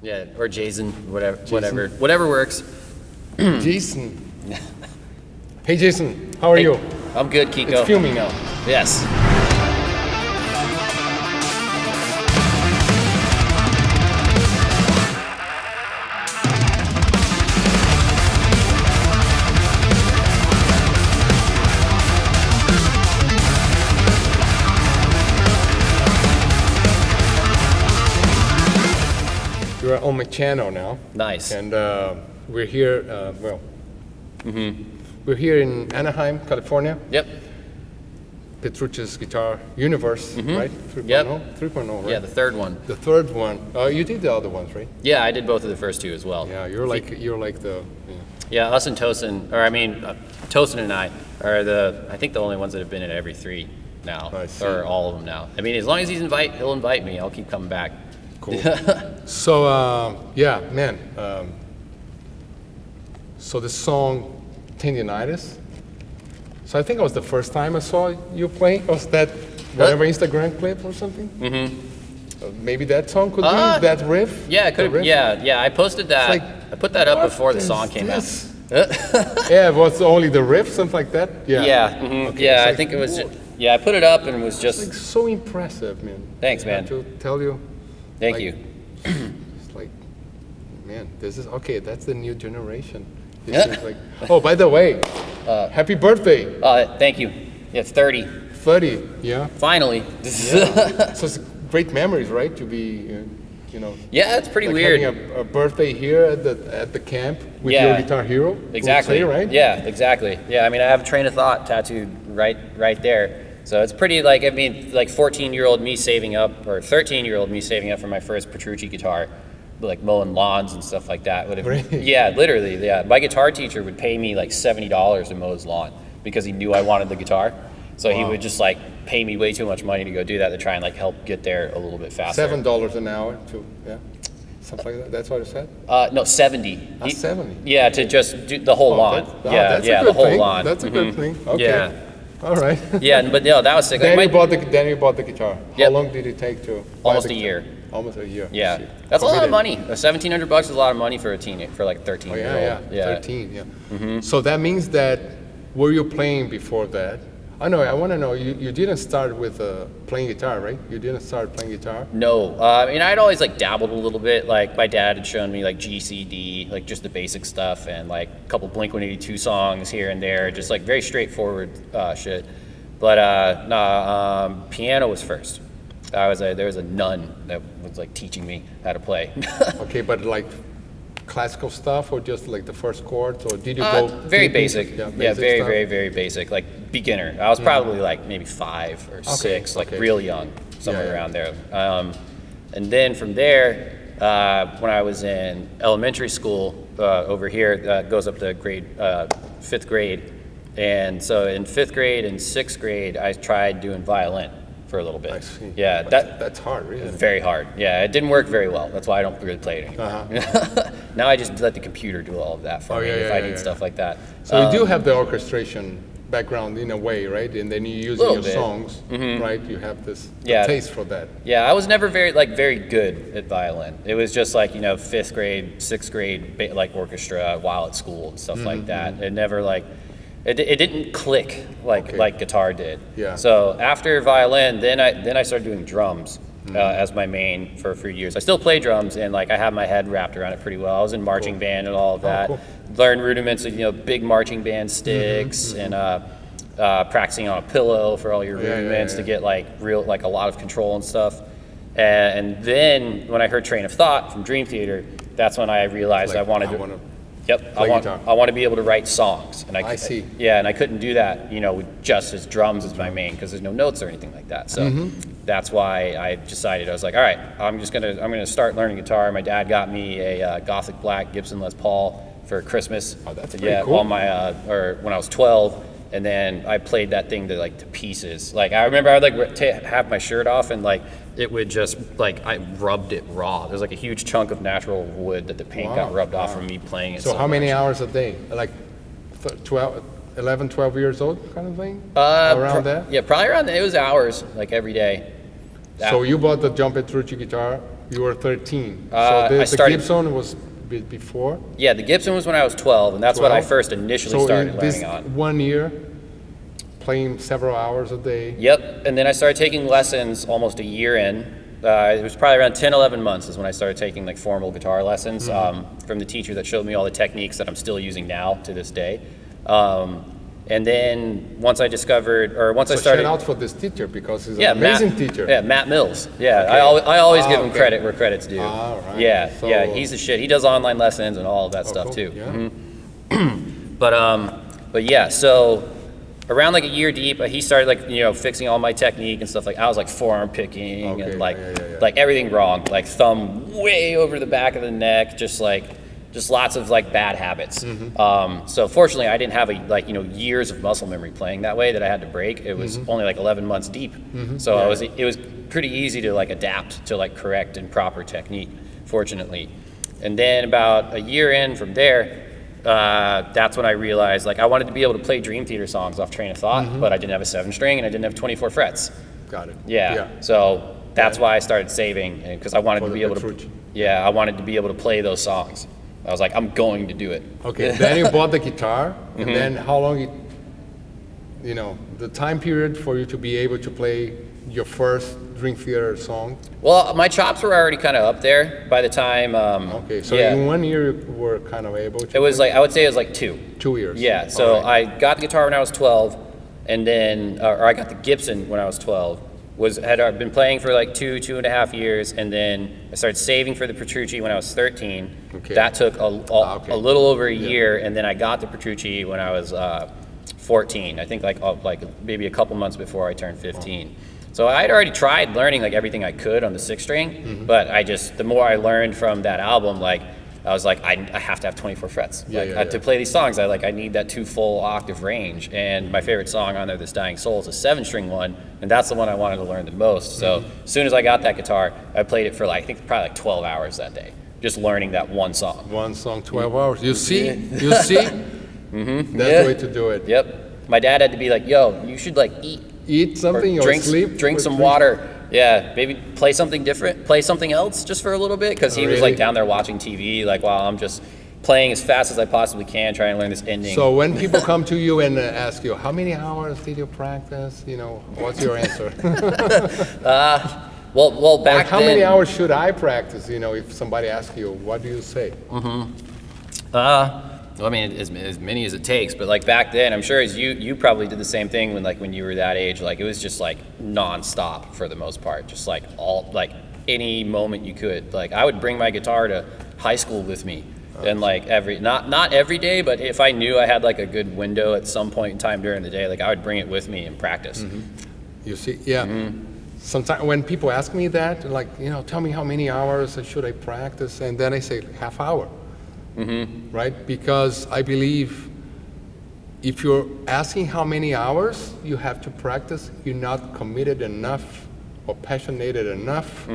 Yeah, or Jason, whatever works. Jason. Hey Jason, how are you? I'm good, Kiko. It's filming now. Yes. You're on my channel now. Nice. And we're here, we're here in Anaheim, California. Yep. Petrucci's Guitar Universe, right? 3.0? Yep. 3.0, right? Yeah, the third one. The third one. You did the other ones, right? Yeah, I did both of the first two as well. Yeah, you're like the. Yeah, us and Tosin, Tosin and I are I think the only ones that have been in every three now, or all of them now. I mean, as long as he'll invite me, I'll keep coming back. Cool. So yeah, man. So the song Tendinitis. So I think it was the first time I saw you play. Was that whatever Instagram clip or something? Mm-hmm. Maybe that song could be that riff. Yeah, it could have. Yeah. I posted that. Like, I put that up before the song came out. Yeah, it was only the riff, something like that. Yeah. Yeah. Mm-hmm. Okay, yeah, I think it was. Yeah, I put it up and it was just. It's like so impressive, man. Thanks, man. I have to tell you. Thank you. It's like, man, this is okay. That's the new generation. This is like, oh, by the way, happy birthday. Thank you. Yeah, 30. 30, yeah. Finally. Yeah. So it's great memories, right? To be, you know. Yeah, it's pretty like weird. Having a birthday here at the camp with your guitar hero. Exactly. Say, right? Yeah, exactly. Yeah, I mean, I have a train of thought tattooed right there. So it's pretty like 14-year-old me saving up, or 13-year-old me saving up for my first Petrucci guitar, like mowing lawns and stuff like that. Really? Yeah, literally. Yeah, my guitar teacher would pay me like $70 to mow his lawn because he knew I wanted the guitar. So he would just like pay me way too much money to go do that to try and like help get there a little bit faster. $7 an hour to something like that. That's what it said. No, 70. 70. Yeah, to just do the whole lawn. That's the whole lawn. That's a good thing. Okay. Yeah. All right. Yeah, but no, that was sick. Then you bought the guitar. How long did it take to? Almost a year. Almost a year. Yeah, that's a lot of money. $1,700 is a lot of money for like 13 year old. Yeah. 13. Yeah. Mm-hmm. So that means that were you playing before that? I want to know. You didn't start with playing guitar, right? You didn't start playing guitar. No, I mean I'd always like dabbled a little bit. Like my dad had shown me like GCD, like just the basic stuff, and like a couple Blink-182 songs here and there, just like very straightforward shit. But piano was first. There was a nun that was like teaching me how to play. Okay, but like classical stuff, or just like the first chords, or did you go very basic? Yeah, very basic, like beginner. I was probably like maybe 5 or 6, like real young, somewhere around there. And then from there, when I was in elementary school over here, goes up to grade 5th grade, and so in 5th grade and 6th grade, I tried doing violin for a little bit. I see. Yeah, that's hard, really. Very hard. Yeah, it didn't work very well. That's why I don't really play it anymore. Now I just let the computer do all of that for me if I need stuff like that. So you do have the orchestration background in a way, right? And then you use in your songs, right? You have this taste for that. Yeah, I was never very good at violin. It was just like 5th grade, 6th grade, like orchestra while at school and stuff like that. It never It didn't click like guitar did. Yeah. So after violin, then I started doing drums as my main for a few years. I still play drums, and like I have my head wrapped around it pretty well. I was in marching band and all of that. Cool. Learned rudiments of big marching band sticks and practicing on a pillow for all your rudiments to get like a lot of control and stuff. And then when I heard Train of Thought from Dream Theater, that's when I realized I wanted to. Yep, I want to be able to write songs, and I see. Yeah, and I couldn't do that, with just as drums as my main, because there's no notes or anything like that. So that's why I decided, I was like, all right, I'm gonna start learning guitar. My dad got me a Gothic Black Gibson Les Paul for Christmas. Oh, that's pretty cool. On my when I was 12, and then I played that thing to pieces. Like I remember I would have my shirt off, and it would just I rubbed it raw. There's a huge chunk of natural wood that the paint got rubbed off from me playing it. So how many hours a day? Like 11, 12 years old kind of thing? Around that? Yeah, probably around that. It was hours, every day. So you bought the John Petrucci guitar, you were 13. So I started, the Gibson was before? Yeah, the Gibson was when I was 12, and that's 12? what I first initially started learning on. So 1 year, playing several hours a day? Yep, and then I started taking lessons almost a year in. It was probably around 10, 11 months is when I started taking like formal guitar lessons from the teacher that showed me all the techniques that I'm still using now to this day. And then once I discovered, or once I started... shout out for this teacher because he's an amazing teacher. Yeah, Matt Mills. Yeah, Okay. I always give him credit where credit's due. Right. Yeah, So, yeah, he's the shit. He does online lessons and all of that stuff cool. too. Yeah. But yeah, so around like a year deep, he started like, you know, fixing all my technique and stuff. Like I was like forearm picking and like like everything wrong, like thumb way over the back of the neck, just lots of like bad habits. So fortunately, I didn't have years of muscle memory playing that way that I had to break. It was only like 11 months deep. So it was pretty easy to like adapt to like correct and proper technique, fortunately. And then about a year in from there, that's when I realized like I wanted to be able to play Dream Theater songs off Train of Thought, but I didn't have a 7-string and I didn't have 24 frets. Got it. Yeah. So that's why I started saving, because I wanted to be able to. I wanted to be able to play those songs. I was like, I'm going to do it. Okay. Then you bought the guitar, and then how long? The time period for you to be able to play your first Dream Theater song. Well, my chops were already kind of up there by the time. Okay. So in 1 year you were kind of able to. It was like I would say it was like 2. 2 years. Yeah. So I got the guitar when I was 12, and then or I got the Gibson when I was 12. Had been playing for like 2.5 years, and then I started saving for the Petrucci when I was 13. Okay. That took a little over a year, and then I got the Petrucci when I was 14. I think like maybe a couple months before I turned 15. So I had already tried learning like everything I could on the 6-string, but the more I learned from that album, like I was like, I have to have 24 frets. To play these songs, I need that 2 full octave range. And my favorite song on there, This Dying Soul, is a 7-string one, and that's the one I wanted to learn the most. So as soon as I got that guitar, I played it for I think probably like 12 hours that day, just learning that one song. One song, 12 hours. You see? You see? That's the way to do it. Yep. My dad had to be like, yo, you should like eat something or sleep. Drink some water. Yeah, maybe play something different, play something else just for a little bit, because he was like down there watching TV, like while I'm just playing as fast as I possibly can, trying to learn this ending. So when people come to you and ask you, how many hours did you practice? What's your answer? Well, back how many hours should I practice? If somebody asks you, what do you say? I mean, as many as it takes, but like back then, I'm sure as you probably did the same thing when you were that age. Like it was just like nonstop for the most part, just like any moment you could. Like I would bring my guitar to high school with me, and like not every day, but if I knew I had like a good window at some point in time during the day, like I would bring it with me and practice. You see, Sometimes when people ask me that, like tell me how many hours should I practice, and then I say half hour. Right? Because I believe if you're asking how many hours you have to practice, you're not committed enough or passionate enough,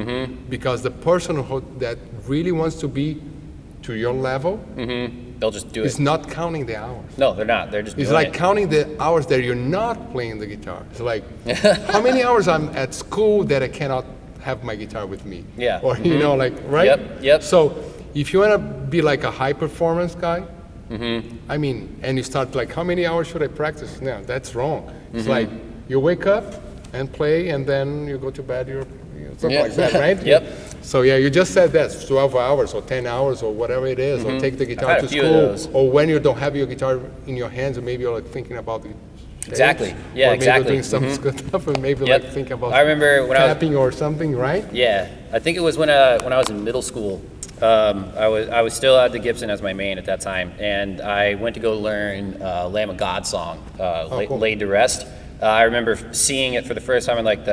because the person that really wants to be to your level, they'll just do it. Is not counting the hours. No, they're not. They're just It's doing like counting the hours that you're not playing the guitar. It's like, how many hours I'm at school that I cannot have my guitar with me? Yeah. Or, right? Yep. So if you want to be like a high performance guy, I mean, and you start like, how many hours should I practice? No, that's wrong. It's like you wake up and play, and then you go to bed, something like that, right? Yep. So you just said that 12 hours or 10 hours or whatever it is, or take the guitar to school, or when you don't have your guitar in your hands, and maybe you're like thinking about the Exactly. Yeah, or exactly. Maybe doing some good stuff, and maybe like think about I remember when tapping or something, right? Yeah, I think it was when I was in middle school. I was still at the Gibson as my main at that time, and I went to go learn Lamb of God song, cool. Laid to Rest. I remember seeing it for the first time in like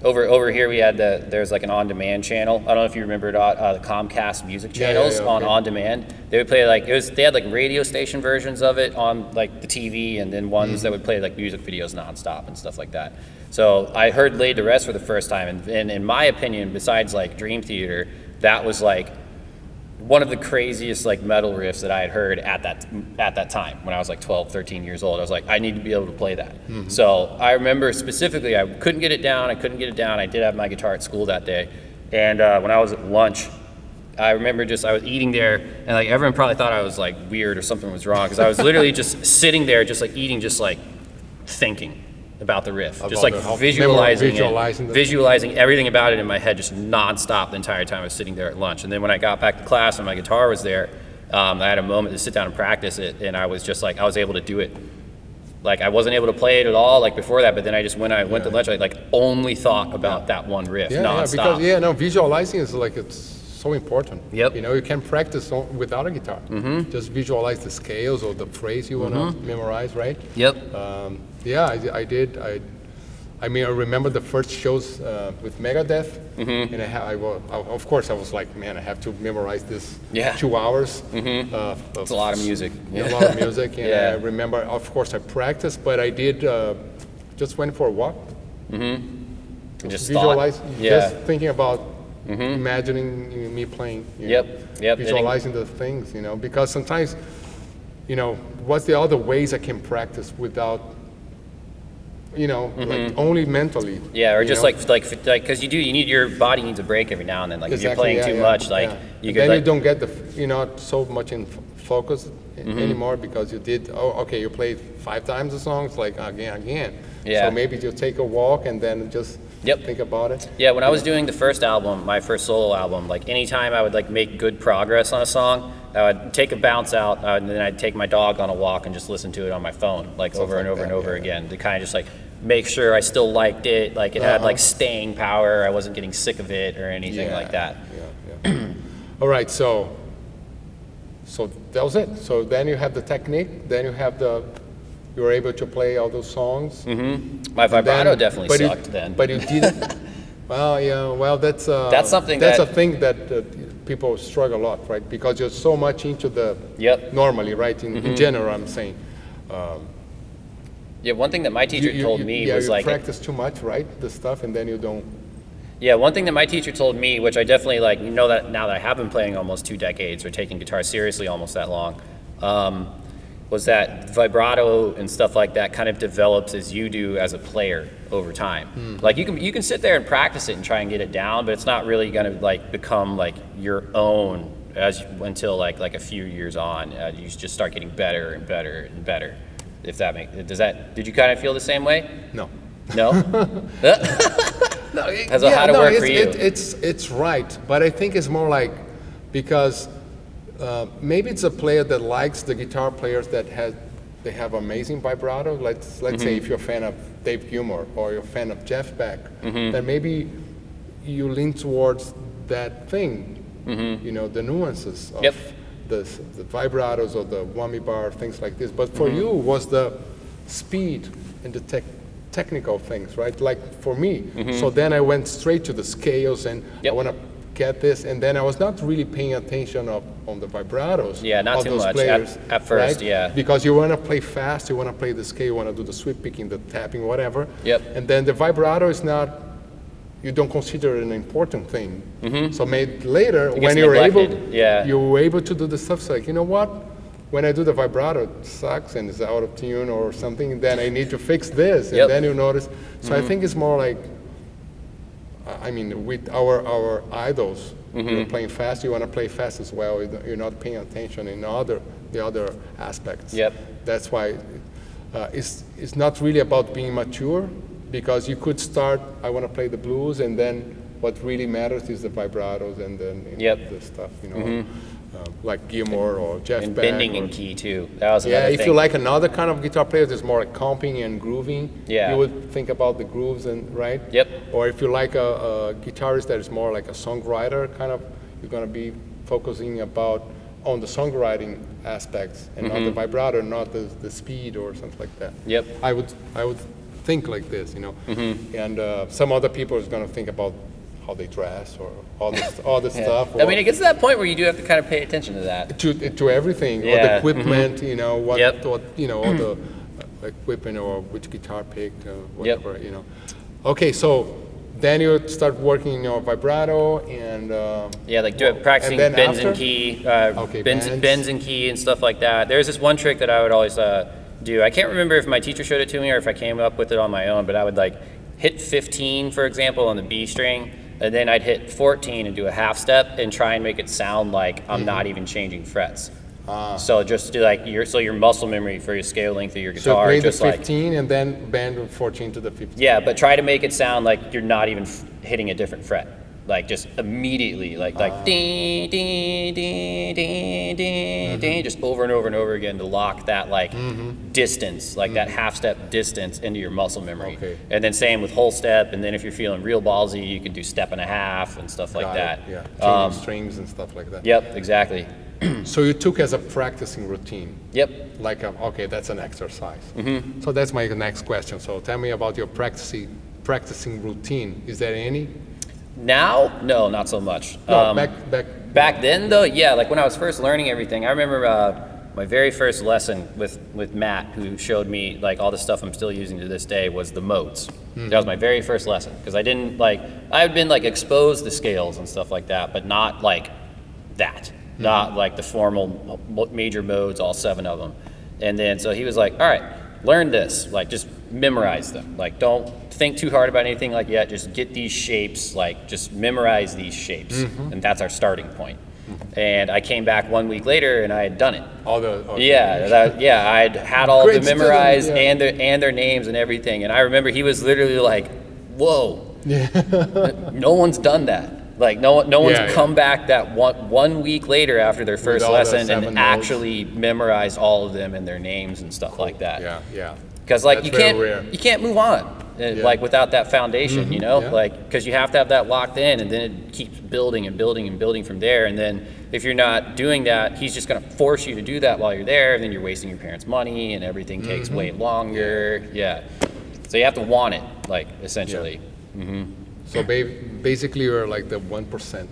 over here we had there's like an on-demand channel. I don't know if you remember the Comcast music channels on demand. They would play they had like radio station versions of it on like the TV, and then ones that would play like music videos nonstop and stuff like that. So I heard Laid to Rest for the first time, and in my opinion, besides like Dream Theater, that was like one of the craziest like metal riffs that I had heard at that time when I was like 12, 13 years old. I was like, I need to be able to play that. So I remember specifically, I couldn't get it down. I did have my guitar at school that day. And when I was at lunch, I remember I was eating there, and like everyone probably thought I was like weird or something was wrong, because I was literally just sitting there, just like eating, just like thinking about the riff, just like visualizing everything about it in my head, just nonstop the entire time I was sitting there at lunch. And then when I got back to class and my guitar was there, I had a moment to sit down and practice it, and I was just like, I was able to do it. Like I wasn't able to play it at all like before that, but then I just, when I went to lunch, I like only thought about that one riff nonstop. Because visualizing is like, it's so important. Yep. You know, you can practice without a guitar. Just visualize the scales or the phrase you want to memorize, right? Yep. I did. I mean, I remember the first shows with Megadeth, and of course, I was like, man, I have to memorize this 2 hours. It's a lot of music. A lot of music, and I remember, of course, I practiced, but I did just went for a walk. Just visualize, just thinking about imagining me playing. Visualizing the things, you know, because sometimes, you know, what's the other ways I can practice without, you know, like only mentally. Yeah, or just like because you need, your body needs a break every now and then. Like if you're playing too much, like you could, then you don't get you're not so much in focus anymore, because you did, you played 5 times the song, it's like again. So maybe you take a walk and then just think about it. Yeah, when I was doing the first album, my first solo album, like anytime I would like make good progress on a song, I would take a bounce out, and then I'd take my dog on a walk and just listen to it on my phone, like over and over and over again, to kind of just like make sure I still liked it, like it had like staying power, I wasn't getting sick of it or anything like that. All right, so that was it. So then you have the technique, then you were able to play all those songs. My vibrato definitely sucked then. But you didn't. That's something that's a thing that people struggle a lot, right? Because you're so much into the normally, right? In general, I'm saying. One thing that my teacher told me was like, you practice too much, right? The stuff, and then you don't. Yeah, one thing that my teacher told me, which I definitely like, you know, that now that I have been playing almost 2 decades or taking guitar seriously almost that long, was that vibrato and stuff like that kind of develops as you do as a player over time. Like you can sit there and practice it and try and get it down, but it's not really going to like become like your own until like a few years on. You just start getting better and better and better. If that did you kind of feel the same way? No. No? How to work for you? It's right, but I think it's more like, because maybe it's a player that likes the guitar players that have amazing vibrato. Let's say if you're a fan of Dave Gilmour or you're a fan of Jeff Beck, then maybe you lean towards that thing. You know, the nuances of the vibratos or the whammy bar, things like this. But for you was the speed and the technical things, right? Like for me. So then I went straight to the scales, and I want to get this, and then I was not really paying attention on the vibratos. Not of too those much players, at first, right? Because you want to play fast, you want to play the scale, you want to do the sweep picking, the tapping, whatever. And then the vibrato is not, you don't consider it an important thing. So maybe later, when you're able to do the stuff, it's like, you know what? When I do the vibrato, it sucks and it's out of tune or something, then I need to fix this, and then you notice. So I think it's more like, I mean, with our idols, you're playing fast, you want to play fast as well. You're not paying attention in the other aspects. That's why it's not really about being mature, because you could start, I want to play the blues, and then what really matters is the vibratos and then the stuff, you know. Like Gilmour or Jeff Beck. And bending in key too. That was another thing. If you like another kind of guitar player that's more like comping and grooving, you would think about the grooves, and right? Or if you like a guitarist that is more like a songwriter kind of, you're going to be focusing on the songwriting aspects and not the vibrato, not the speed or something like that. I would think like this, you know. And some other people is going to think about how they dress or all this stuff. I mean, it gets to that point where you do have to kind of pay attention to that. To everything, or the equipment, you know, what you know, all the equipment, or which guitar pick, whatever, you know. Okay, so then you start working your vibrato and yeah, like practicing and then bends and key, bends bends. and key and stuff like that. There's this one trick that I would always do. I can't remember if my teacher showed it to me or if I came up with it on my own, but I would like hit 15, for example, on the B string, and then I'd hit 14 and do a half step and try and make it sound like I'm not even changing frets. So just do like your muscle memory for your scale length of your guitar. So play just the 15 and then bend 14 to the 15. Yeah, but try to make it sound like you're not even hitting a different fret. Like just immediately, like ding, ding, ding, ding, ding, ding, just over and over and over again to lock that like distance, like that half step distance into your muscle memory. Okay. And then same with whole step, and then if you're feeling real ballsy, you can do step and a half and stuff like that. Yeah, changing strings and stuff like that. Yep, exactly. So you took as a practicing routine. Yep. Like, okay, that's an exercise. So that's my next question. So tell me about your practicing routine. Is there any? Now, no, not so much. No, back then though, yeah, like when I was first learning everything, I remember my very first lesson with Matt, who showed me like all the stuff I'm still using to this day, was the modes. That was my very first lesson, because I didn't like, I had been like exposed to scales and stuff like that, but not like that. Not like the formal major modes, all 7 of them. And then so he was like, all right, learn this, like just memorize them. Like don't think too hard about anything like yet, just get these shapes, like just memorize these shapes. And that's our starting point. And I came back 1 week later and I had done it. Yeah, I'd had all of them memorized and their names and everything. And I remember he was literally like, whoa, no one's done that. Like no one's come back that one week later after their first lesson and actually memorized all of them and their names and stuff like that. Yeah. Because like you can't move on like without that foundation, you know, like because you have to have that locked in, and then it keeps building and building and building from there. And then if you're not doing that, he's just going to force you to do that while you're there, and then you're wasting your parents' money, and everything takes way longer. So you have to want it, like essentially. So basically, you're like the 1%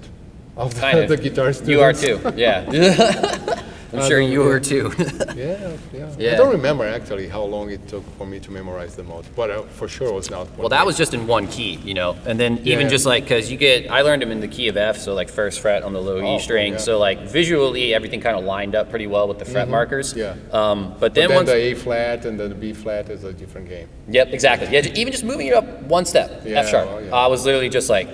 of the guitar students. You are too, yeah. I'm sure you were too. Yeah. I don't remember actually how long it took for me to memorize the modes, but for sure it was not. Well, that was just in one key, you know, and then even just like, because I learned them in the key of F, so like first fret on the low E string, so like visually everything kind of lined up pretty well with the fret markers. But then once the A flat and then the B flat is a different game. Yep, exactly. Yeah, even just moving it up one step, F sharp. I was literally just like,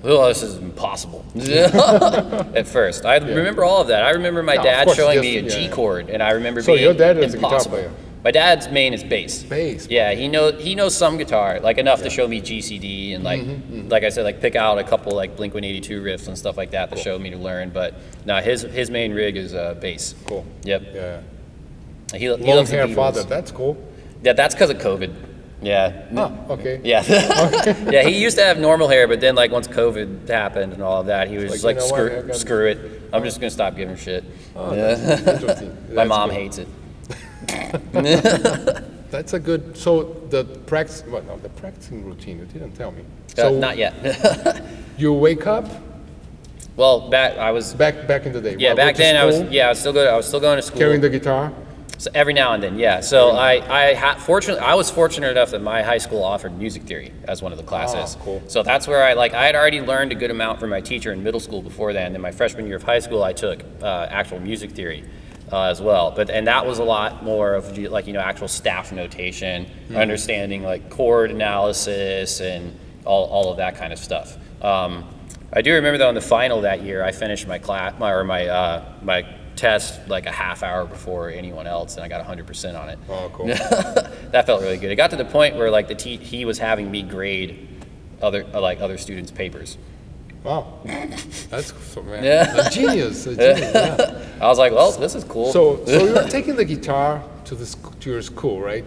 oh, this is impossible. At first, I remember all of that. I remember my dad showing me a G chord, and I remember being your dad is impossible. a guitar player. My dad's main is bass. Bass. Yeah, he knows some guitar, like enough to show me GCD and like I said, like pick out a couple like Blink-182 riffs and stuff like that to show me to learn. But no, his main rig is bass. Cool. Yep. Yeah. He Long loves hair the Beatles. father. That's cool. Yeah, that's because of COVID. Yeah. Oh, okay. Yeah. Yeah, he used to have normal hair, but then like once COVID happened and all of that, he was just like, screw it. I'm just gonna stop giving shit. Oh, that's interesting. My mom hates it. That's a good. So the practicing routine. You didn't tell me. So not yet. You wake up. Well, I was back in the day. Yeah, back then I was still going to school. Carrying the guitar. So every now and then, yeah. So I was fortunate enough that my high school offered music theory as one of the classes. Oh, cool. So that's where I had already learned a good amount from my teacher in middle school before then. And then my freshman year of high school, I took actual music theory as well. And that was a lot more of like, you know, actual staff notation, understanding like chord analysis and all of that kind of stuff. I do remember though in the final that year, I finished my my test like a half hour before anyone else, and I got 100% on it. Oh, cool. That felt really good. It got to the point where like he was having me grade other students' papers. Wow, that's so, man. Yeah. A genius. Yeah. I was like, well, this is cool. So you were taking the guitar to your school, right?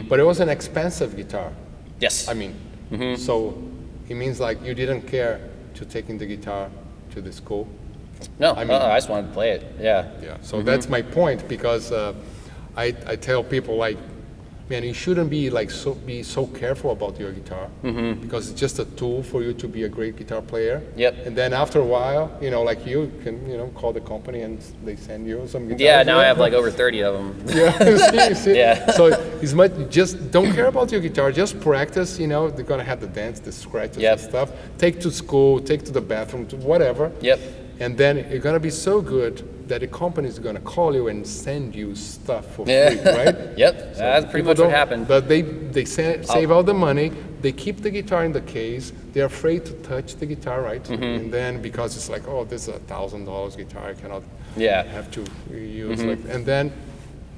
But it was an expensive guitar. Yes. I mean, so it means like you didn't care to taking the guitar to the school. No, I just wanted to play it. Yeah. Yeah. So that's my point, because I tell people like man, you shouldn't be like so careful about your guitar because it's just a tool for you to be a great guitar player. Yep. And then after a while, you know, like you can, you know, call the company and they send you some guitars. Yeah, now I have like over 30 of them. Yeah, you see? Yeah. So it's much, just don't care about your guitar, just practice, you know, they're gonna have the dents, the scratches and stuff. Take to school, take to the bathroom, to whatever. Yep. And then you're gonna be so good that the company is gonna call you and send you stuff for free, right? Yep, so that's pretty much what happened. But they save all the money, they keep the guitar in the case, they're afraid to touch the guitar, right? And then because it's like, oh, this is $1,000 guitar, I cannot have to use like, and then,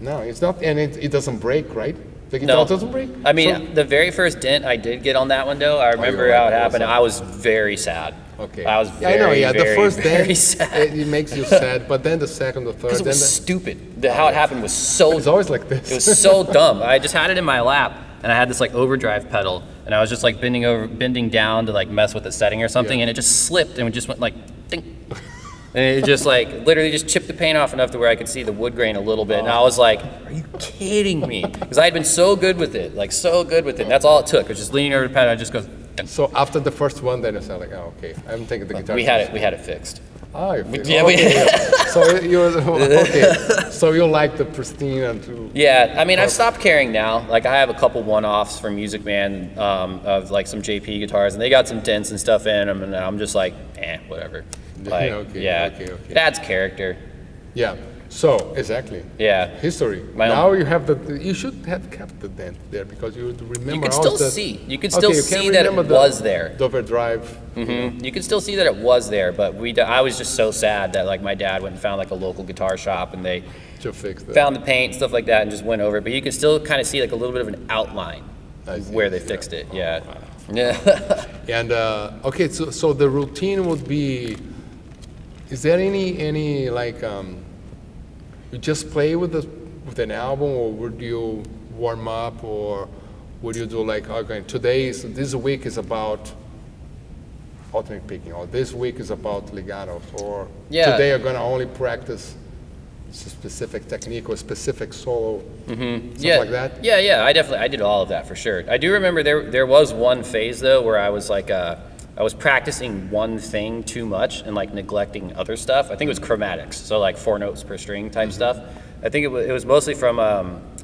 no, it's not, and it doesn't break, right? The guitar doesn't break? I mean, the very first dent I did get on that one though, I remember how it happened, I was very sad. Okay. I was very, the first very dent, sad. it makes you sad, but then the second, the third, Because it was stupid. How it happened was so... It's always like this. It was so dumb. I just had it in my lap, and I had this like overdrive pedal, and I was just like bending down to like mess with the setting or something, and it just slipped, and it just went like, ding. And it just like, literally just chipped the paint off enough to where I could see the wood grain a little bit, and I was like, are you kidding me? Because I had been so good with it, like so good with it, and that's all it took. I was just leaning over the pedal, and I just goes, so after the first one, then it's like, oh, okay, I haven't taken the guitar. We had it fixed. Oh, you fixed it. Yeah, So you're okay. So you like the pristine and yeah, I mean, I've stopped caring now. Like, I have a couple one-offs from Music Man of like some JP guitars, and they got some dents and stuff in them, and I'm just like, whatever. Like, okay. It adds character. Yeah. So exactly. Yeah. History. Now you have you should have kept the dent there because you would remember. You can still see. You can still see that it was there. Dover Drive. You can still see that it was there, but I was just so sad that like my dad went and found like a local guitar shop and they found the paint and stuff like that and just went over it. But you can still kind of see like a little bit of an outline where they fixed it. Yeah. Wow. Yeah. And okay, so the routine would be. Is there any like? You just play with an album, or would you warm up, or would you do like, okay, this week is about alternate picking, or this week is about legatos, or today I'm gonna only practice a specific technique or specific solo, stuff like that? Yeah, I did all of that for sure. I do remember there was one phase though where I was like, I was practicing one thing too much and like neglecting other stuff. I think it was chromatics, so like 4 notes per string type stuff. I think it was mostly from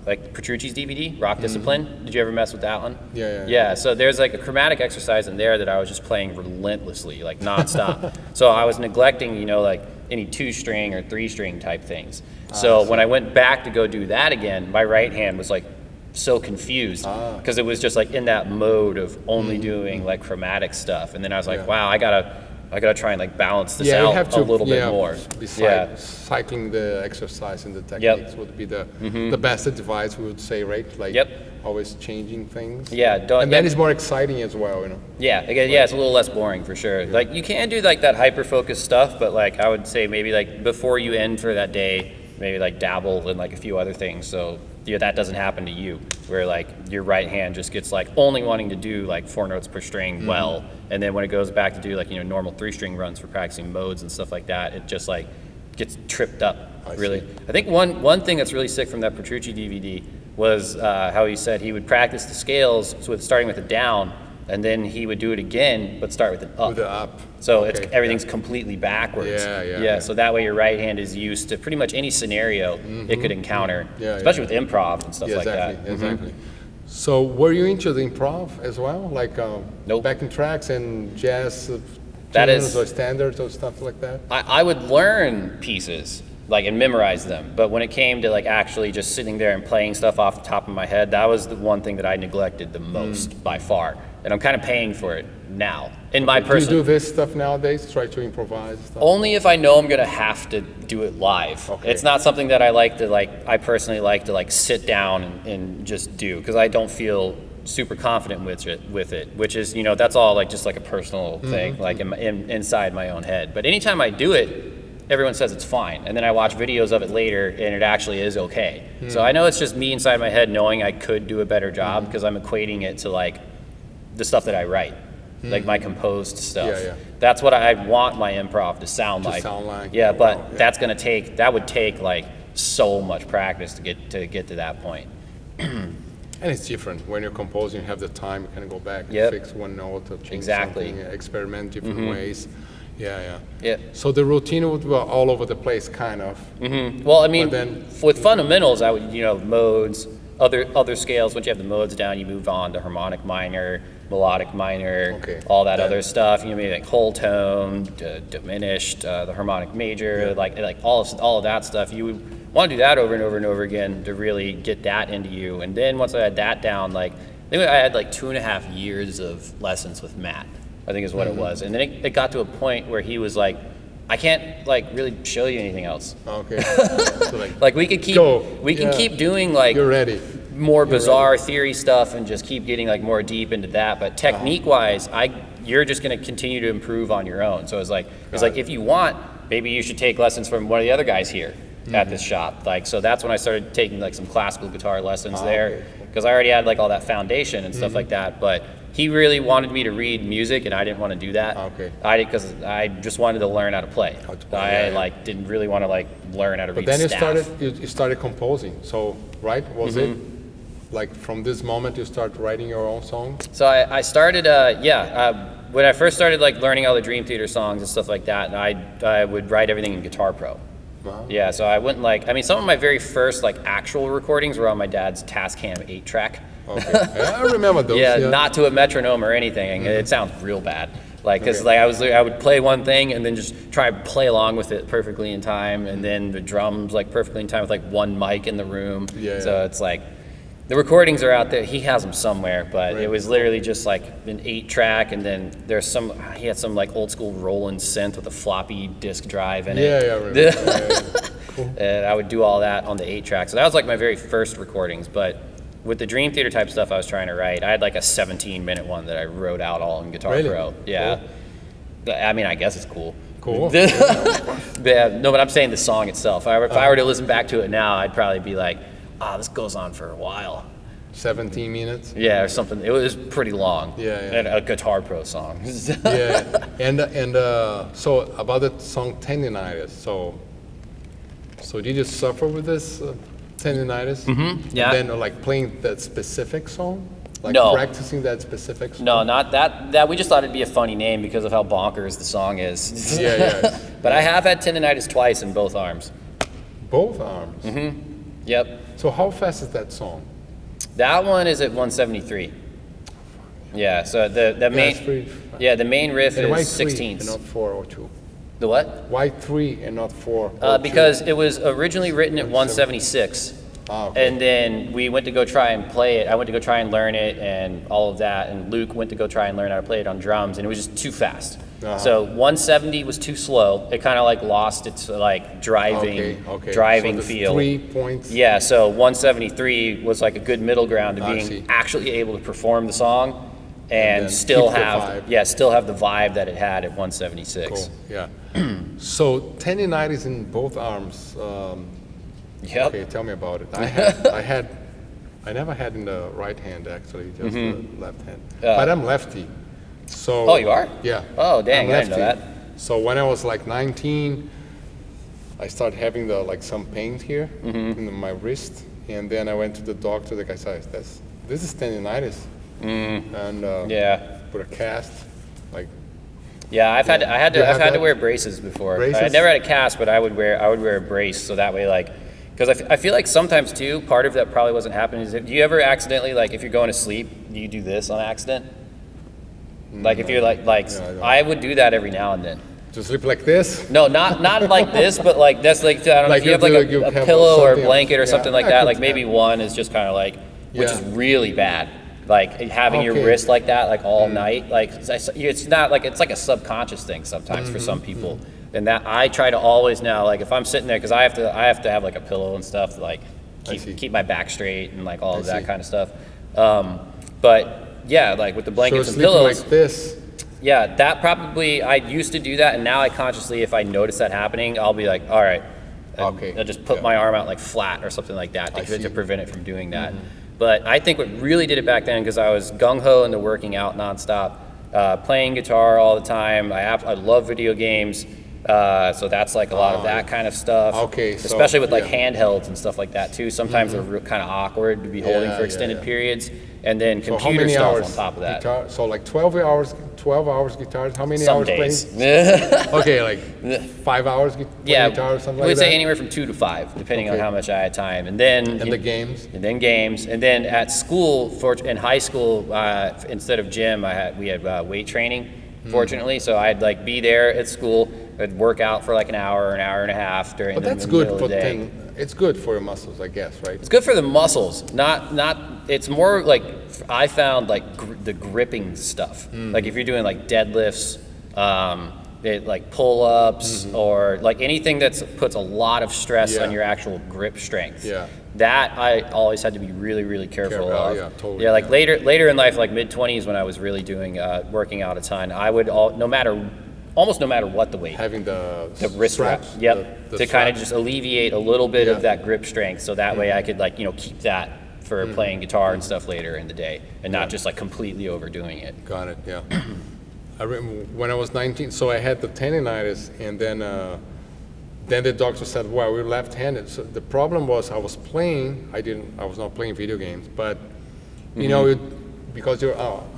like Petrucci's DVD, Rock Discipline. Did you ever mess with that one? Yeah. So there's like a chromatic exercise in there that I was just playing relentlessly, like nonstop. So I was neglecting, you know, like any 2-string or 3-string type things. So when I went back to go do that again, my right hand was like so confused because it was just like in that mode of only doing like chromatic stuff, and then I was like, wow, I gotta try and like balance this out a little bit more. Besides cycling the exercise and the techniques would be the best advice, we would say, right? Like always changing things. And then it's more exciting as well, you know. It's a little less boring for sure. Like you can do like that hyper focused stuff, but like I would say maybe like before you end for that day, maybe like dabble in like a few other things, so that doesn't happen to you, where like your right hand just gets like only wanting to do like 4 notes per string and then when it goes back to do like, you know, normal 3-string runs for practicing modes and stuff like that, it just like gets tripped up. I think one thing that's really sick from that Petrucci DVD was how he said he would practice the scales starting with a down, and then he would do it again, but start with an up. With the up. So everything's completely backwards. So that way your right hand is used to pretty much any scenario it could encounter, especially with improv and stuff like that. Exactly. So were you into the improv as well? Like backing tracks and jazz tunes or standards or stuff like that? I would learn pieces and memorize them, but when it came to like actually just sitting there and playing stuff off the top of my head, that was the one thing that I neglected the most by far. And I'm kind of paying for it now. In my personal. Do you do this stuff nowadays? Try to improvise stuff? Only if I know I'm gonna have to do it live. It's not something that I like to I personally like to sit down and just do, because I don't feel super confident with it, which is, you know, that's all just like a personal thing, like inside my own head. But anytime I do it, everyone says it's fine, and then I watch videos of it later and it actually is okay. So I know it's just me inside my head knowing I could do a better job, because I'm equating it to like the stuff that I write, like my composed stuff. That's what I want my improv to sound like. But that's gonna take, that would take like so much practice to get to that point. And it's different when you're composing. You have the time. You can go back and Yep. fix one note or change Exactly. something, experiment different ways. Yeah. Yeah. So the routine would be all over the place, kind of. Well, I mean, But then- with fundamentals, I would, modes, other scales. Once you have the modes down, you move on to harmonic minor, melodic minor, Okay. all that Then- other stuff. Maybe like whole tone, diminished, the harmonic major, like all of that stuff. You would want to do that over and over and over again to really get that into you. And then once I had that down, like I think I had like 2.5 years of lessons with Matt, I think is what it was. And then it got to a point where he was like, I can't like really show you anything else. Okay. So Like we could keep Go. can Yeah. keep doing like You're ready. more bizarre theory stuff and just keep getting like more deep into that. But technique wise, you're just going to continue to improve on your own. So it's like if you want, maybe you should take lessons from one of the other guys here at this shop. Like so that's when I started taking like some classical guitar lessons there because I already had like all that foundation and stuff like that. But he really wanted me to read music, and I didn't want to do that. Okay. I did because I just wanted to learn how to play. I like didn't really want to like learn how to read But then staff. you started composing. So right, was it like from this moment you start writing your own songs? So I started, when I first started like learning all the Dream Theater songs and stuff like that, and I would write everything in Guitar Pro. Wow. Yeah, so I wouldn't some of my very first like actual recordings were on my dad's Tascam 8-track. Okay. Yeah, I remember those. Yeah, not to a metronome or anything. It sounds real bad. Like, cause like I would play one thing and then just try to play along with it perfectly in time, and then the drums like perfectly in time with like one mic in the room. Yeah. So it's like, the recordings are out there. He has them somewhere, but it was literally just like an 8-track, and then he had some like old school Roland synth with a floppy disk drive in it. Yeah, I remember. Cool. And I would do all that on the 8-track. So that was like my very first recordings. But with the Dream Theater type stuff I was trying to write, I had like a 17-minute one that I wrote out all in Guitar Really? Pro. Yeah. Cool. I mean, I guess it's cool. Cool. Yeah, no, but I'm saying the song itself. If I were to listen back to it now, I'd probably be like, this goes on for a while. 17 minutes. Yeah, or something. It was pretty long. Yeah. And a Guitar Pro song. Yeah. And so about the song Tendinitis. So did you suffer with this tendinitis? Mm-hmm. Yeah. And then like playing that specific song? Like No. practicing that specific song? No, not that. That we just thought it'd be a funny name because of how bonkers the song is. Yeah. But I have had tendinitis twice in both arms. Both arms. Yep. So how fast is that song? That one is at 173. Yeah. So the it's pretty main fast. the main riff And why is 3 16ths. and not 4 or 2? The what? Why 3 and not 4 or 2? Because it was originally written at 176. Okay. And then we went to go try and play it. I went to go try and learn it and all of that. And Luke went to go try and learn how to play it on drums, and it was just too fast. So 170 was too slow. It kind of like lost its like driving So the feel. 3 points. Yeah, so 173 was like a good middle ground to I being see. actually able to perform the song then and still keep the have vibe. the vibe that it had at 176. Cool. Yeah. So tendinitis in both arms. Yep. Okay, tell me about it. I never had in the right hand actually, just the left hand. But I'm lefty. So. Oh, you are? Yeah. Oh, dang, I'm I didn't know lefty. that. So when I was like 19, I started having some pain here in my wrist, and then I went to the doctor. The guy said, "This is tendinitis," and put a cast, like. Yeah, I've had to wear braces before. Braces? I never had a cast, but I would wear a brace so that way like, because I feel like sometimes too, part of that probably wasn't happening is, do you ever accidentally, like if you're going to sleep, do you do this on accident? Like if you're I would do that every now and then. To sleep like this? No, not like this, but like that's like, I don't know, if you have like a pillow or a blanket or something like that, like maybe one is just kind of like, which is really bad. Like having your wrist like that, like all night, like it's not like, it's like a subconscious thing sometimes for some people. And that I try to always now, like if I'm sitting there, because I have to have like a pillow and stuff to like keep my back straight and like all of that kind of stuff. But yeah, like with the blankets and pillows, like this. yeah, that probably, I used to do that, and now I consciously, if I notice that happening, I'll be like, all right, I'll just put my arm out like flat or something like that to prevent it from doing that. But I think what really did it back then, because I was gung-ho into working out nonstop, playing guitar all the time. I love video games. So that's like a lot of that kind of stuff. Okay, so, especially with like handhelds and stuff like that too. Sometimes they're kind of awkward to be holding for extended periods, and then So how computer many stuff hours on top of that. guitar? So like 12 hours guitars. How many Some hours days. playing? Okay, like 5 hours Yeah, guitar or something we'd like say that. anywhere from 2 to 5, depending on Okay. how much I had time. And then And the games. and then games, and then at school, in high school, instead of gym, we had weight training. Fortunately, so I'd like be there at school. I'd work out for like an hour and a half during But the that's middle good of for the day. it's good for your muscles, I guess, right? It's good for the muscles, not. It's more like I found like the gripping stuff. Like if you're doing like deadlifts, like pull-ups, or like anything that puts a lot of stress on your actual grip strength. Yeah. That I always had to be really, really careful of. Yeah, totally. Yeah, like later in life, like mid-20s, when I was really doing working out a ton, I would almost no matter what the weight, Having the wrist straps. wrap, yep, the to kind of straps. just alleviate a little bit Yeah. of that grip strength, so that way I could like keep that for playing guitar and stuff later in the day, and not just like completely overdoing it. Got it, yeah. I remember when I was 19, so I had the tendinitis, and then the doctor said, well, we're left-handed. So the problem was I was playing, I was not playing video games, but you know, because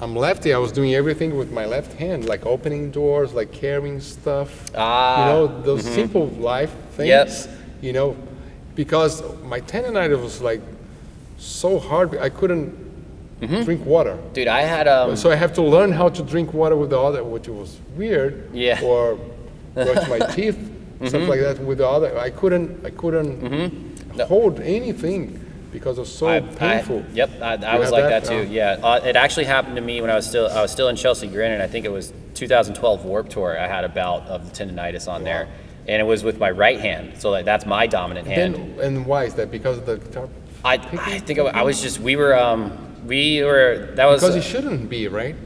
I'm lefty, I was doing everything with my left hand, like opening doors, like carrying stuff. You know, those simple life things. Yep. You know, because my tendinitis was like so hard, I couldn't drink water. Dude, I had So I have to learn how to drink water with the other, which was weird. Yeah. Or brush my teeth, stuff like that with the other. I couldn't hold anything because it was so painful. I was like that too. Yeah, it actually happened to me when I was still in Chelsea Grin, and I think it was 2012 Warped Tour. I had a bout of the tendinitis on there, and it was with my right hand. So like that's my dominant hand. And why is that? Because of the guitar? I think I was just we were that was Because it shouldn't be, right?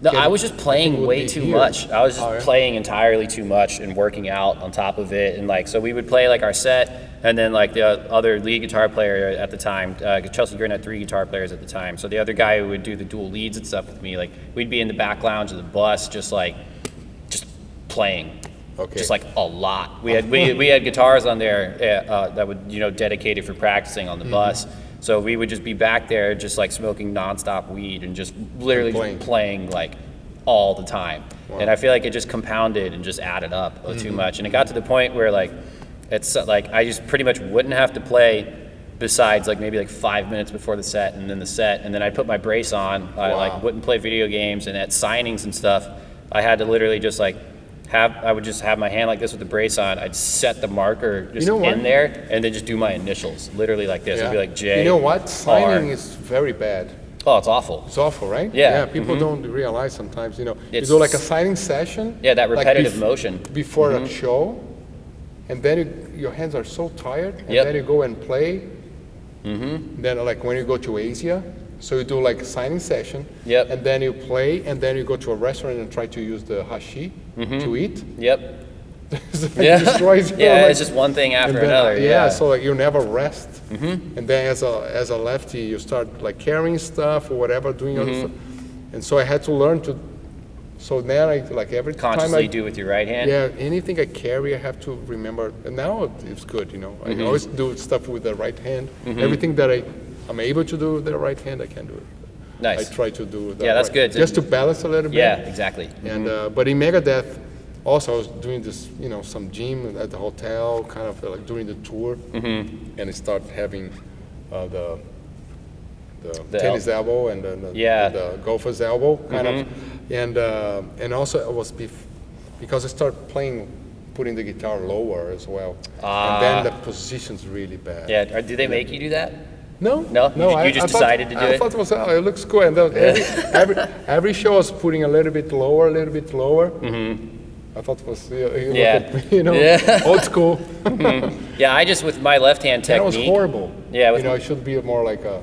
no, Yeah, I was just I think playing it would way be too here. much. I was just Oh, yeah. playing entirely too much and working out on top of it. And like, so we would play like our set, and then like the other lead guitar player at the time, Chelsea Grin had 3 guitar players at the time. So the other guy who would do the dual leads and stuff with me, like we'd be in the back lounge of the bus, just playing. Okay. Just like a lot. We had guitars on there that would dedicated for practicing on the bus. So we would just be back there, just like smoking nonstop weed and just literally just playing like all the time. Wow. And I feel like it just compounded and just added up too much. And it got to the point where like it's like I just pretty much wouldn't have to play besides like maybe like 5 minutes before the set, and then I'd put my brace on. I like wouldn't play video games, and at signings and stuff, I had to literally just like I would just have my hand like this with the brace on. I'd set the marker just in there, and then just do my initials, literally like this. It'd be like J. You know what? Signing is very bad. Oh, it's awful. It's awful, right? Yeah. People don't realize sometimes. You It's- do like a signing session. Yeah, that like repetitive motion. before a show, and then your hands are so tired, and Yep. then you go and play. Then like when you go to Asia, so you do like a signing session, Yep. and then you play, and then you go to a restaurant and try to use the hashi to eat. Yep. It destroys your, Yeah, like, it's just one thing and after then, another. yeah, so like you never rest, and then as a lefty, you start like carrying stuff or whatever, doing other stuff, and so I had to learn to. So now I like every Consciously time I do with your right hand. yeah, anything I carry, I have to remember. And now it's good, I always do stuff with the right hand. Everything that I'm able to do with the right hand, I can do it. Nice. I try to do that. Yeah, that's good. Just to balance a little bit. Yeah, exactly. And but in Megadeth, also I was doing this, some gym at the hotel, kind of like during the tour, and I start having the tennis elbow and then the golfer's elbow, kind of, and also it was because I started playing, putting the guitar lower as well, and then the position's really bad. Yeah. Do they make you do that? No. You just decided to do it? I thought it was, it looks cool. And then every show I was putting a little bit lower. I thought it was, old school. Yeah, I just with my left hand technique. That was horrible. Yeah, it should be more like a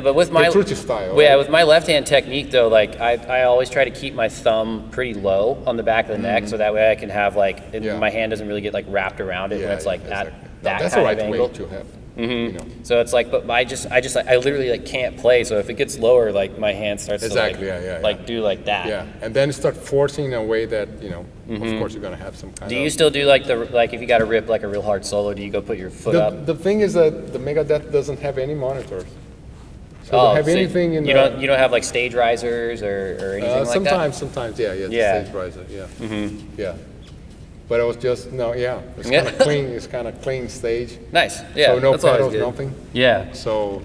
but with my Petrucci style. Yeah, right? with my left hand technique though, like I always try to keep my thumb pretty low on the back of the neck, so that way I can have like my hand doesn't really get like wrapped around it when it's like at that that's kind the right of angle. way to have. You know. So it's like, but I literally like can't play. So if it gets lower, like my hand starts to like do like that. Yeah, and then start forcing in a way that, you know, of course you're gonna have some kind of. Do you still do like if you got to rip like a real hard solo, do you go put your foot up? The thing is that the Megadeth doesn't have any monitors. So don't have anything in you don't have like stage risers or anything like that? Sometimes, yeah. Stage riser, yeah. Yeah. But it was just, it's kind of clean, it's kind of clean stage. Nice, yeah. So no that's always pedals, good. nothing. Yeah. So,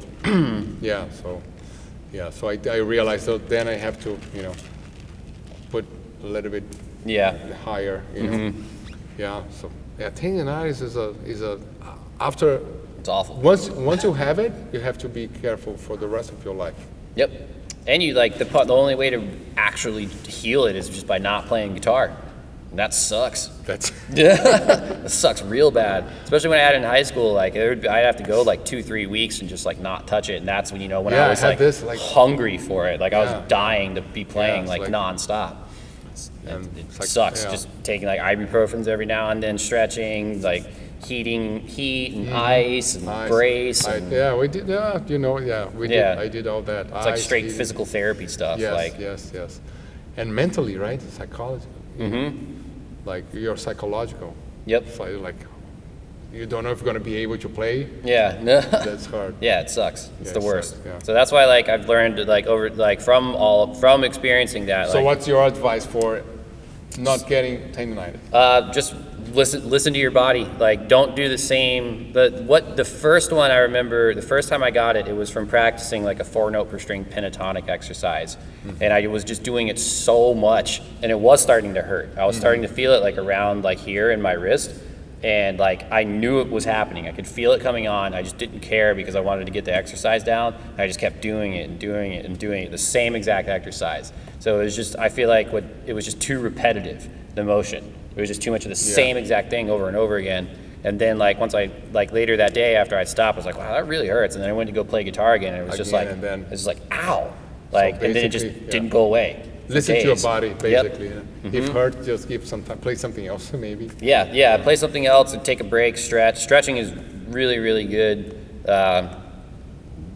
so I realized that then I have to, you know, put a little bit higher, you know. Yeah, so, tendinitis is a, after, it's awful. Once you have it, you have to be careful for the rest of your life. Yep. And you like the only way to actually heal it is just by not playing guitar. And that sucks. That sucks real bad. Especially when I had it in high school, like I'd have to go like 2-3 weeks and just like not touch it. And that's when, you know, when I was like hungry for it, like I was dying to be playing like nonstop. It sucks. Just taking like ibuprofens every now and then, stretching, like heat and ice and brace. We did. We did. I did all that. It's like straight physical therapy stuff. Yes. And mentally, right? Psychology. Like you're psychological. Yep. So like you don't know if you're going to be able to play. Yeah. That's hard. Yeah, it sucks. It's the worst. Yeah. So that's why like I've learned from experiencing that. So what's your advice for not getting tendinitis? Just listen to your body. Like don't do the same. The first one I remember, the first time I got it, it was from practicing like a 4-note per string pentatonic exercise, and I was just doing it so much, and it was starting to hurt. I was starting to feel it like around like here in my wrist, and like I knew it was happening. I could feel it coming on. I just didn't care because I wanted to get the exercise down. I just kept doing it and doing it and doing it, the same exact exercise. So it was just, I feel like it was just too repetitive, the motion. It was just too much of the same exact thing over and over again. And then like once I, like later that day after I'd stopped, I was like, wow, that really hurts. And then I went to go play guitar again, and it was just like, it was like, ow. Like, and then it just didn't go away. Listen to your body, basically. If hurt, just give some time, play something else maybe. Yeah, play something else and take a break, stretch. Stretching is really, really good.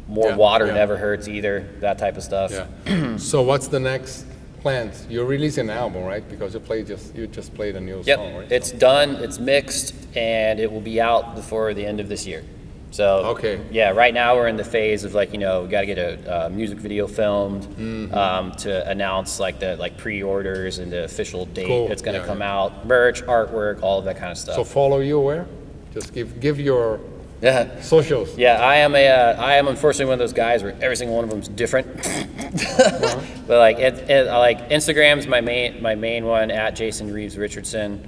More water never hurts either, that type of stuff. Yeah. So what's the next plans? You're releasing an album, right? Because you just played a new song, right? It's done, it's mixed, and it will be out before the end of this year. So right now we're in the phase of like, you know, we got to get a music video filmed to announce like the pre-orders and the official date that's going to come out, merch, artwork, all of that kind of stuff. So follow you where? Just give your socials. Yeah, I am unfortunately one of those guys where every single one of them is different. But like like Instagram's my main one, at Jason Richardson.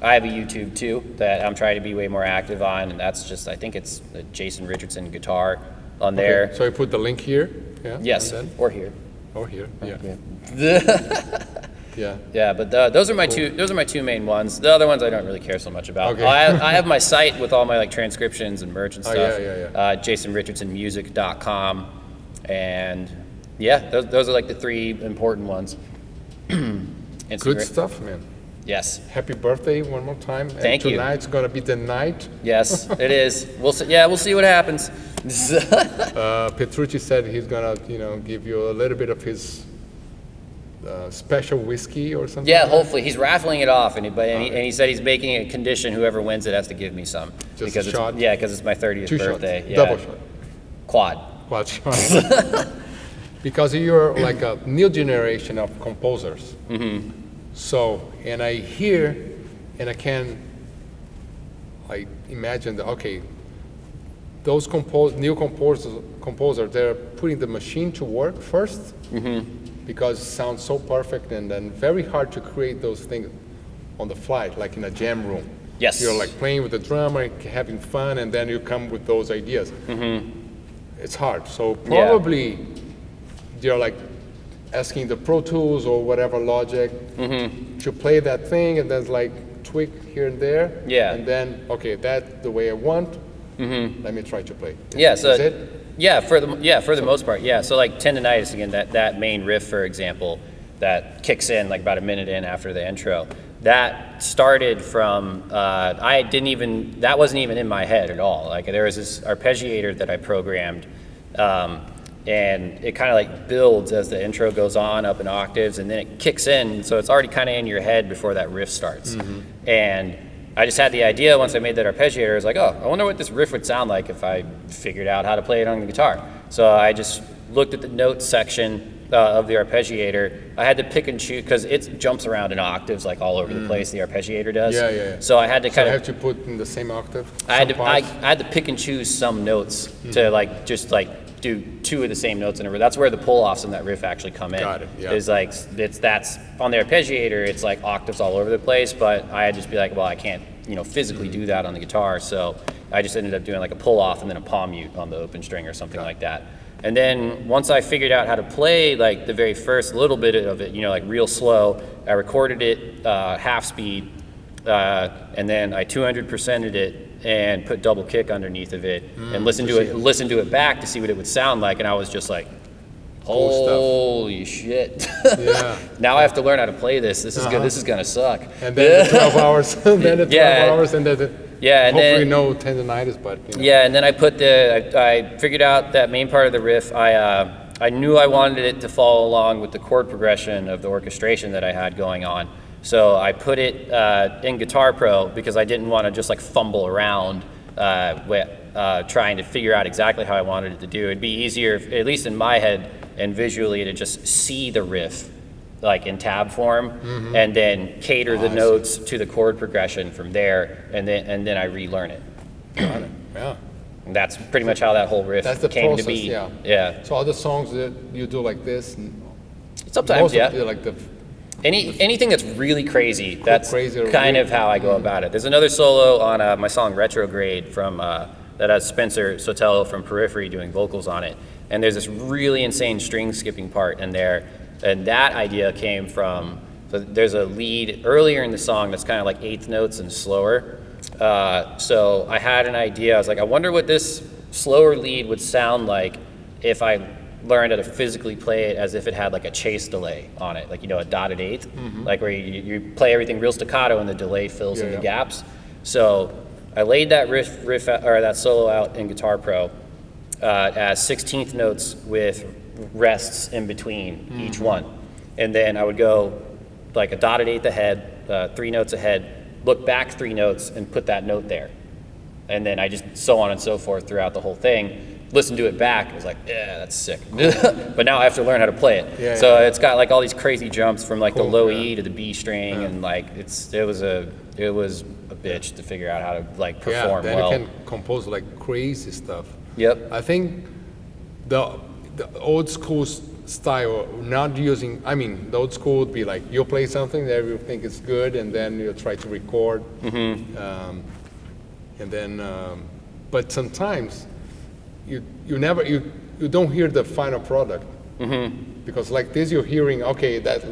I have a YouTube too that I'm trying to be way more active on, and that's just, I think it's the Jason Richardson guitar on there. So I put the link here. Yeah. Yes, or here. Or here. Yeah. Yeah, but those are my two main ones. The other ones I don't really care so much about. Okay. I have my site with all my like transcriptions and merch and stuff. JasonRichardsonMusic.com, and those are like the 3 important ones. Good stuff, man. Yes. Happy birthday one more time. Thank you. Tonight's gonna be the night. Yes, it is. We'll see what happens. Petrucci said he's gonna, give you a little bit of his special whiskey or something. Yeah, hopefully he's raffling it off, and he said he's making a condition. Whoever wins it has to give me some. Just a shot. Because it's my 30th 2 birthday. shots. Yeah. Double shot. Quad shot. Because you're like a new generation of composers. So, and I hear, and I can, imagine that, okay, those new composers, they're putting the machine to work first, because it sounds so perfect, and then very hard to create those things on the fly, like in a jam room. Yes. You're like playing with the drummer, having fun, and then you come with those ideas. It's hard. So probably you're like asking the Pro Tools or whatever Logic to play that thing, and then like tweak here and there. Yeah. And then, okay, that's the way I want. Let me try to play. Yeah. So is it? Yeah, for the most part, yeah. So like Tendinitis again, that main riff, for example, that kicks in like about a minute in after the intro. that started from, that wasn't even in my head at all. Like there was this arpeggiator that I programmed, and it kind of like builds as the intro goes on up in octaves, and then it kicks in, so it's already kind of in your head before that riff starts. And I just had the idea once I made that arpeggiator, I was like, oh, I wonder what this riff would sound like if I figured out how to play it on the guitar. So I just looked at the notes section of the arpeggiator. I had to pick and choose, because it jumps around in octaves like all over the place, the arpeggiator does. Yeah. So I had to kind of... have to put in the same octave? I had to pick and choose some notes to like, just like, do two of the same notes in a row. That's where the pull-offs in that riff actually come in. Got it, yeah. Is like, that's on the arpeggiator, it's like octaves all over the place, but I'd just be like, well, I can't, physically do that on the guitar, so I just ended up doing like a pull-off and then a palm mute on the open string or something like that. And then once I figured out how to play like the very first little bit of it, like real slow, I recorded it half speed, and then I 200%ed it and put double kick underneath of it and listen to it back to see what it would sound like, and I was just like, holy shit. Yeah. Now I have to learn how to play this. This is good. This is gonna suck. And then the 12 hours, and then the 12 hours, and then hopefully no tendinitis, but Yeah, and then I put I figured out that main part of the riff. I knew I wanted it to follow along with the chord progression of the orchestration that I had going on. So I put it in Guitar Pro because I didn't want to just like fumble around trying to figure out exactly how I wanted it to do. It'd be easier, at least in my head and visually, to just see the riff like in tab form and then cater the notes to the chord progression from there, and then I relearn it. Got it. Yeah. And that's pretty much how that whole riff came to be. Yeah. So other songs that you do like this? Sometimes, yeah. Like the anything that's really crazy, that's crazy kind of how I go about it. There's another solo on my song Retrograde from that has Spencer Sotelo from Periphery doing vocals on it. And there's this really insane string skipping part in there. And that idea came from, so there's a lead earlier in the song that's kind of like eighth notes and slower. So I had an idea. I was like, I wonder what this slower lead would sound like if I learned how to physically play it as if it had like a chase delay on it, like, a dotted eighth, like where you play everything real staccato and the delay fills in the gaps. So I laid that riff or that solo out in Guitar Pro as 16th notes with rests in between each one. And then I would go like a dotted eighth ahead, 3 notes ahead, look back 3 notes and put that note there. And then I just so on and so forth throughout the whole thing. Listen to it back, I was like, yeah, that's sick. But now I have to learn how to play it. It's got like all these crazy jumps from like the low E to the B string, and like it was a bitch to figure out how to like perform well. Then you can compose like crazy stuff. Yep. I think the old school style, not using, the old school would be like you play something that you think is good, and then you try to record, and then, but sometimes you don't hear the final product, because like this you're hearing, okay, that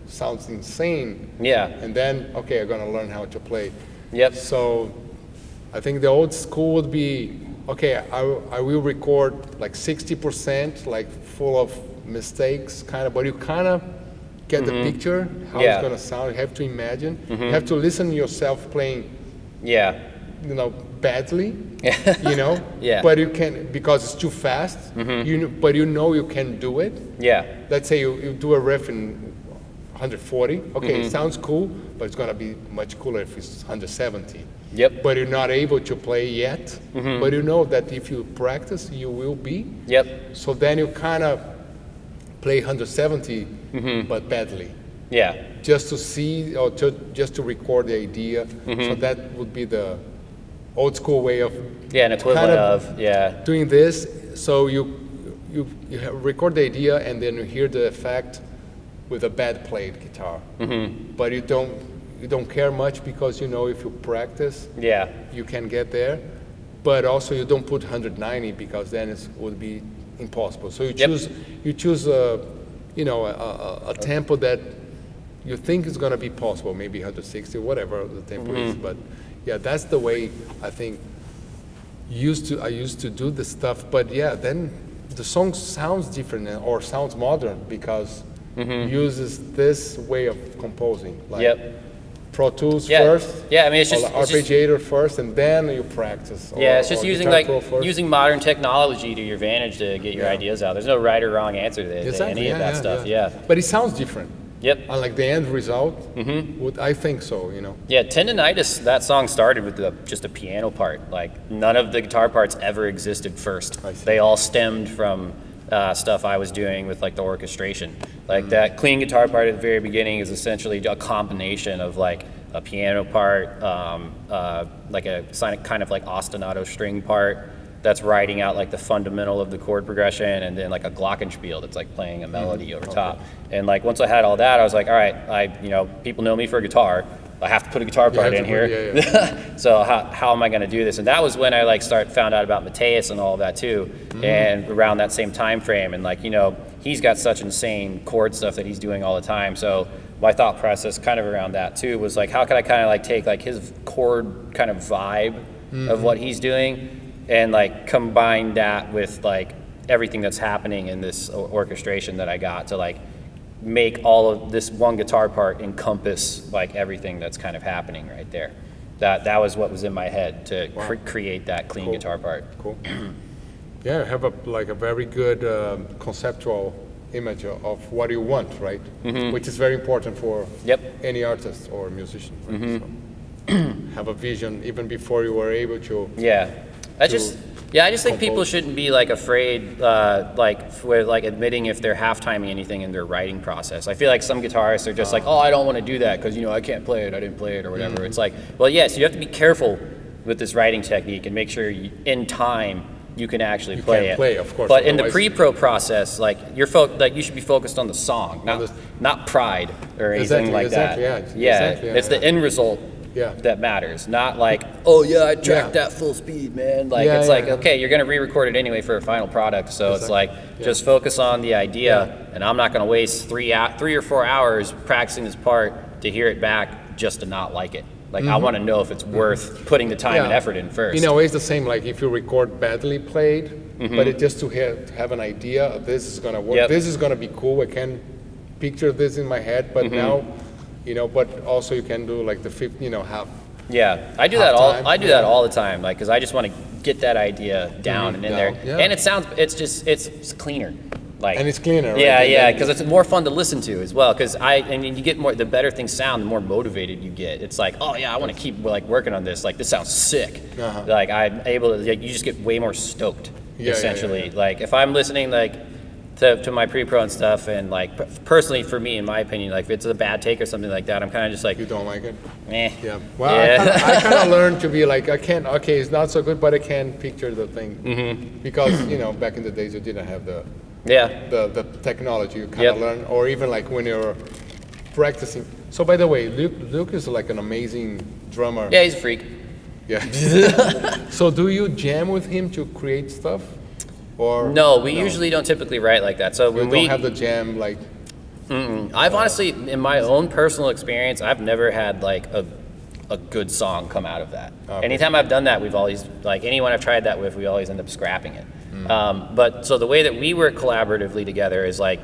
sounds insane, and then okay, I'm gonna learn how to play. So I think the old school would be, okay, I will record like 60%, like full of mistakes, kind of, but you kind of get the picture how it's gonna sound. You have to imagine, you have to listen to yourself playing, badly, but you can, because it's too fast, but you can do it. Let's say you do a riff in 140, okay, it sounds cool, but it's gonna be much cooler if it's 170. But you're not able to play yet, but you know that if you practice, you will be. So then you kind of play 170, but badly. Just to see, or just to record the idea. So that would be the old school way of an equivalent of doing this. So you record the idea, and then you hear the effect with a bad played guitar. But you don't care much, because if you practice, you can get there. But also you don't put 190, because then it would be impossible. So you choose a tempo that you think is going to be possible, maybe 160, whatever the tempo is. But that's the way I think I used to do the stuff. But then the song sounds different or sounds modern because uses this way of composing. Pro Tools Yeah. first? Yeah, I mean, it's Or just- like it's just- arpeggiator first, and then you practice? Yeah, it's just or using Guitar like Pro first? using modern technology to your advantage to get your ideas out. There's no right or wrong answer to any of that stuff. Yeah. But it sounds different. Yep. And like the end result, I think so, you know. Yeah, Tendinitis, that song started with just a piano part. Like, none of the guitar parts ever existed first. I see. They all stemmed from stuff I was doing with like the orchestration. Like that clean guitar part at the very beginning is essentially a combination of like a piano part, like a kind of like ostinato string part that's writing out like the fundamental of the chord progression, and then like a glockenspiel that's like playing a melody over top. And like once I had all that, I was like, all right, people know me for a guitar. I have to put a guitar part in here. So how am I going to do this? And that was when I like found out about Mateus and all of that too, and around that same time frame. And like, he's got such insane chord stuff that he's doing all the time. So my thought process kind of around that too was like, how could I kind of like take like his chord kind of vibe of what he's doing and like combine that with like everything that's happening in this orchestration that I got to like make all of this one guitar part encompass like everything that's kind of happening right there. That was what was in my head to create that clean guitar part. Cool. Yeah, I have a very good conceptual image of what you want, right? Which is very important for any artist or musician. Right? So, have a vision even before you were able to. Yeah, I just think people shouldn't be like afraid, with like admitting if they're half-timing anything in their writing process. I feel like some guitarists are just like, oh, I don't want to do that because I can't play it, I didn't play it or whatever. It's like, well, yes, you have to be careful with this writing technique and make sure in time you can actually play it. Play, of course. But in the pre-pro process, like you should be focused on the song, not pride or anything like that. It's the end result. That matters, not like, oh yeah, I tracked that full speed, man. Like okay, you're gonna re-record it anyway for a final product, so it's like just focus on the idea, and I'm not gonna waste 3 or 4 hours practicing this part to hear it back just to not like it. Like I want to know if it's worth putting the time and effort in first. In a way, it's the same. Like if you record badly played, but it just to have an idea of this is gonna work. This is gonna be cool. I can picture this in my head, but now. But also you can do like the fifth, half. Yeah, I do that all. I do that all the time, like, because I just want to get that idea down and in there, and it's cleaner. Like, and it's cleaner. Yeah, because it's more fun to listen to as well. Because you get more. The better things sound, the more motivated you get. It's like, oh yeah, I want to keep like working on this. Like this sounds sick. Like I'm able to. Like, you just get way more stoked. Essentially, like if I'm listening like. To my pre-pro and stuff, and like personally for me, in my opinion, like if it's a bad take or something like that, I'm kind of just like, you don't like it? Yeah. Well, I kind of learned to be like, it's not so good, but I can picture the thing because back in the days you didn't have the technology. You kind of learn, or even like when you're practicing. So by the way, Luke is like an amazing drummer. Yeah, he's a freak. Yeah. So do you jam with him to create stuff? Or no, we usually don't typically write like that. So when we don't have the jam like. I've honestly, in my own personal experience, I've never had like a good song come out of that. Anytime I've done that, we've always like anyone I've tried that with, we always end up scrapping it. But so the way that we work collaboratively together is like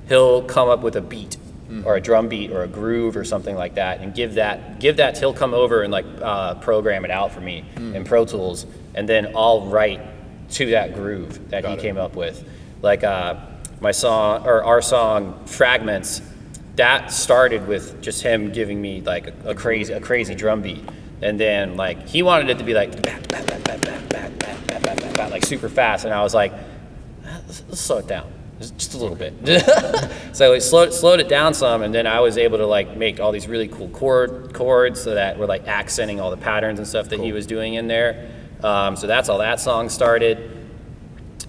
he'll come up with a beat or a drum beat or a groove or something like that, and give that. He'll come over and like program it out for me in Pro Tools, and then I'll write to that groove that he came up with. Like my song or our song Fragments, that started with just him giving me like a crazy drum beat, and then like he wanted it to be like like super fast, and I was like, let's slow it down just a little bit. So we slowed it down some, and then I was able to like make all these really cool chords so that were like accenting all the patterns and stuff that he was doing in there. So that's how that song started.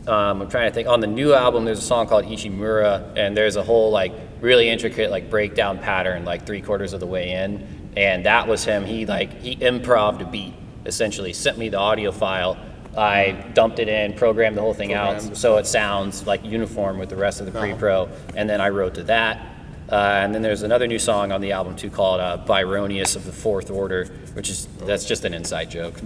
I'm trying to think. On the new album, there's a song called Ishimura, and there's a whole like really intricate like breakdown pattern like 3/4 of the way in, and that was him. He improv'd a beat, essentially sent me the audio file. I dumped it in, programmed the whole thing out so it sounds like uniform with the rest of the pre-pro, and then I wrote to that. And then there's another new song on the album too called Byronius of the Fourth Order, that's just an inside joke.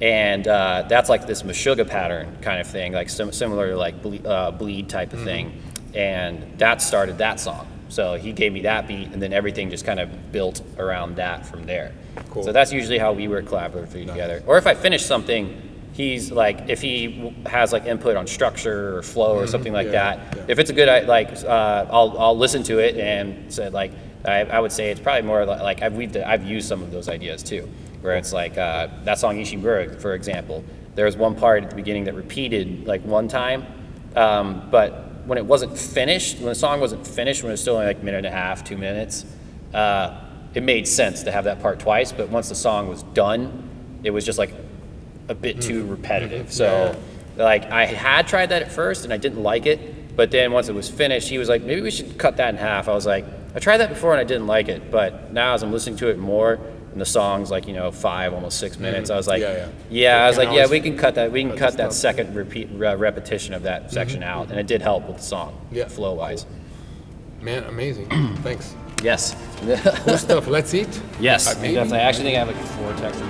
And that's like this Meshuggah pattern kind of thing, like similar to like bleed type of thing. And that started that song. So he gave me that beat, and then everything just kind of built around that from there. Cool. So that's usually how we work collaboratively together. Or if I finish something, he's like, if he has like input on structure or flow or something like that, if it's a good, I'll listen to it and said like, I would say it's probably more like I've used some of those ideas too, where it's like that song Ishimura, for example. There was one part at the beginning that repeated like one time, but when it wasn't finished, when the song wasn't finished, when it was still only like a minute and a half, 2 minutes, it made sense to have that part twice. But once the song was done, it was just like a bit too repetitive. So like I had tried that at first and I didn't like it, but then once it was finished, he was like, maybe we should cut that in half. I was like, I tried that before and I didn't like it, but now as I'm listening to it more, and the song's like, 5, almost 6 minutes, I was like, we can cut that. We can cut that second repetition of that section out, and it did help with the song, flow wise. Cool. Man, amazing. Thanks. Yes. Cool stuff. Let's eat. Yes, definitely. I actually think I have like 4 texts.